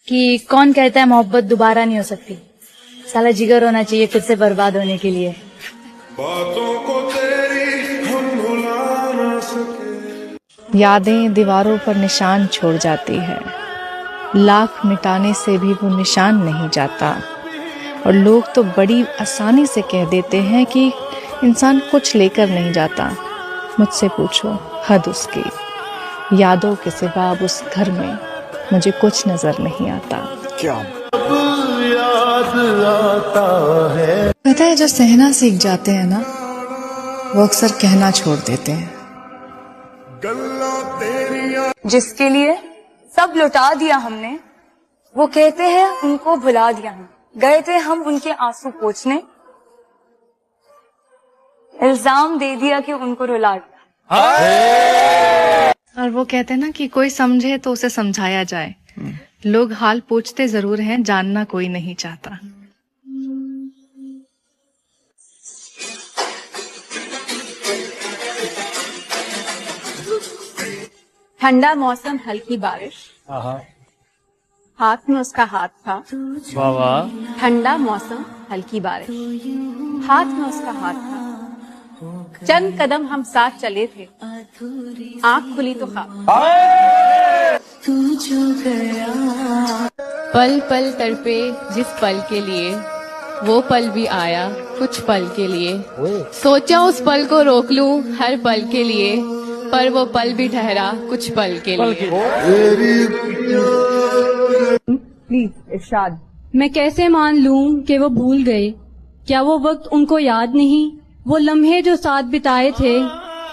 कि कौन कहता है मोहब्बत दोबारा नहीं हो सकती। साला जिगर होना चाहिए खुद से बर्बाद होने के लिए। बातों को तेरी हम भुला ना सके। यादें दीवारों पर निशान छोड़ जाती है, लाख मिटाने से भी वो निशान नहीं जाता। और लोग तो बड़ी आसानी से कह देते हैं कि इंसान कुछ लेकर नहीं जाता। मुझसे पूछो हद उसकी, यादों के सिवा अब उस घर में मुझे कुछ नजर नहीं आता। क्या याद आता है। पता है, जो सहना सीख जाते हैं ना, वो अक्सर कहना छोड़ देते हैं। जिसके लिए सब लुटा दिया हमने, वो कहते हैं उनको भुला दिया हम। गए थे हम उनके आंसू पोंछने, इल्जाम दे दिया कि उनको रुला दिया। और वो कहते हैं ना कि कोई समझे तो उसे समझाया जाए। लोग हाल पूछते जरूर हैं, जानना कोई नहीं चाहता। ठंडा मौसम, हल्की बारिश, हाथ में उसका हाथ था। वाह वाह। ठंडा मौसम, हल्की बारिश, हाथ में उसका हाथ था। चंद कदम हम साथ चले थे, आँख खुली तो ख्वाब। पल पल तड़पे जिस पल के लिए, वो पल भी आया कुछ पल के लिए। सोचा उस पल को रोक लूं हर पल के लिए, पर वो पल भी ठहरा कुछ पल के लिए। प्लीज इरशाद। मैं कैसे मान लूं कि वो भूल गए? क्या वो वक्त उनको याद नहीं? वो लम्हे जो साथ बिताए थे,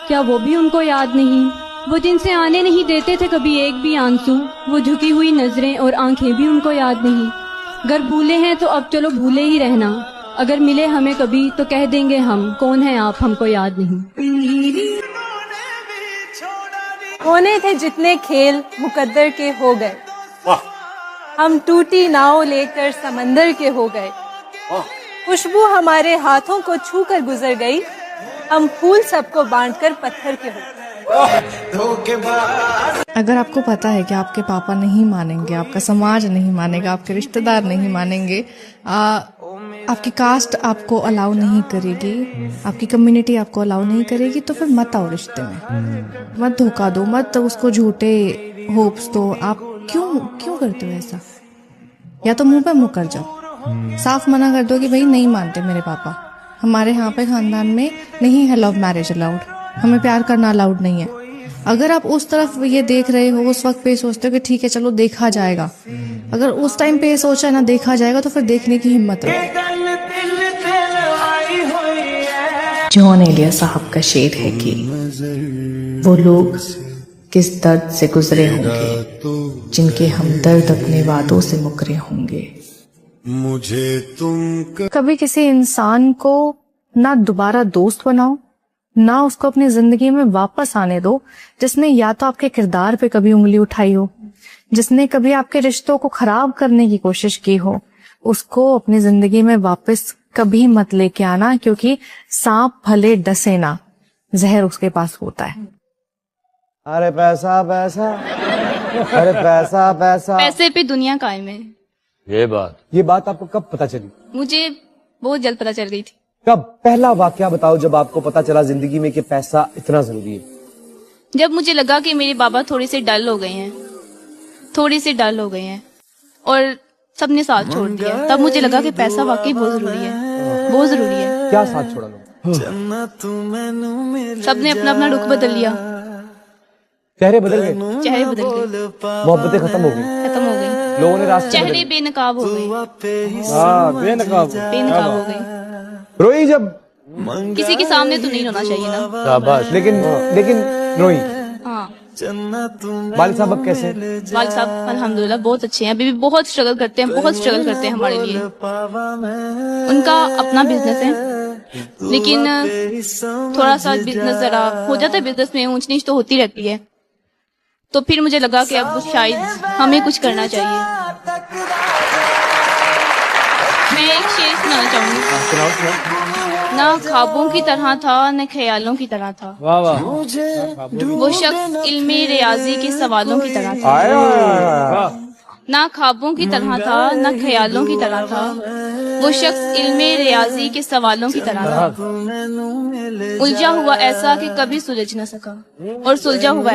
क्या वो भी उनको याद नहीं? वो जिनसे आने नहीं देते थे कभी एक भी आंसू, वो झुकी हुई नजरें और आंखें भी उनको याद नहीं। अगर भूले हैं तो अब चलो भूले ही रहना, अगर मिले हमें कभी तो कह देंगे हम, कौन है आप हमको याद नहीं। होने थे जितने खेल मुकद्दर के हो गए, हम टूटी नाव लेकर समंदर के हो गए। खुशबू हमारे हाथों को छू कर गुजर गई, हम फूल सबको बांटकर पत्थर के हो गए। अगर आपको पता है कि आपके पापा नहीं मानेंगे, आपका समाज नहीं मानेगा, आपके रिश्तेदार नहीं मानेंगे, आपकी कास्ट आपको अलाउ नहीं करेगी, आपकी कम्युनिटी आपको अलाउ नहीं करेगी, तो फिर मत आओ रिश्ते में। मत धोखा दो, मत उसको झूठे होप्स दो। आप क्यों करते हो ऐसा? या तो मुंह पे मुंह कर जाओ, साफ मना कर दो कि भाई नहीं मानते मेरे पापा, हमारे यहाँ पे खानदान में नहीं है लव मैरिज अलाउड, हमें प्यार करना अलाउड नहीं है। अगर आप उस तरफ ये देख रहे हो, उस वक्त पे सोचते हो कि ठीक है चलो देखा जाएगा, अगर उस टाइम पे सोचा ना देखा जाएगा, तो फिर देखने की हिम्मत रखो। जॉन एलिया साहब का शेर है कि वो लोग किस दर्द से गुजरे होंगे जिनके हम दर्द अपने वादों से मुकरे होंगे। मुझे तुम कभी किसी इंसान को ना दोबारा दोस्त बनाओ, ना उसको अपनी जिंदगी में वापस आने दो जिसने या तो आपके किरदार पे कभी उंगली उठाई हो, जिसने कभी आपके रिश्तों को खराब करने की कोशिश की हो। उसको अपनी जिंदगी में वापस कभी मत लेके आना, क्योंकि सांप भले डसे ना, जहर उसके पास होता है। अरे पैसा पैसा, अरे पैसा पैसा। पैसे पे दुनिया कायम है। ये बात आपको कब पता चली? मुझे बहुत जल्द पता चल गई थी। कब? पहला वाकया बताओ जब आपको पता चला जिंदगी में कि पैसा इतना जरूरी है। जब मुझे लगा कि मेरे बाबा थोड़े से डल हो गए हैं और सबने साथ छोड़ दिया, तब मुझे लगा कि पैसा वाकई बहुत जरूरी है। क्या साथ छोड़ा लोग? सबने अपना अपना रुख बदल लिया, चेहरे बदल गए, मोहब्बतें खत्म हो गई, लोगों ने रास्ते चेहरे बेनकाब हो गए। बेनकाब हो गए। रोई जब किसी के सामने तो नहीं रोना चाहिए ना। शाबाश। लेकिन रोई। हाँ। वालिद साहब अब कैसे? वालिद साहब अल्हम्दुलिल्लाह बहुत अच्छे हैं, अभी भी बहुत स्ट्रगल करते हैं हमारे लिए। उनका अपना बिजनेस है, लेकिन थोड़ा सा बिजनेस जरा हो जाता है, बिजनेस में ऊंच नीच तो होती रहती है। तो फिर मुझे लगा कि अब शायद हमें कुछ करना चाहिए। मैं एक शेर सुनाना चाहूंगी। ना ख्वाबों की तरह था न ख्यालों की तरह था, वाह वाह। वो शख्स इल्मे रियाजी के सवालों की तरह था। ना ख्वाबों की तरह था, ना ख्यालों की तरह था। वो शख्स इल्मे रियाजी के सवालों की तरह था। उलझा हुआ ऐसा कि कभी सुलझ न सका, और सुलझा हुआ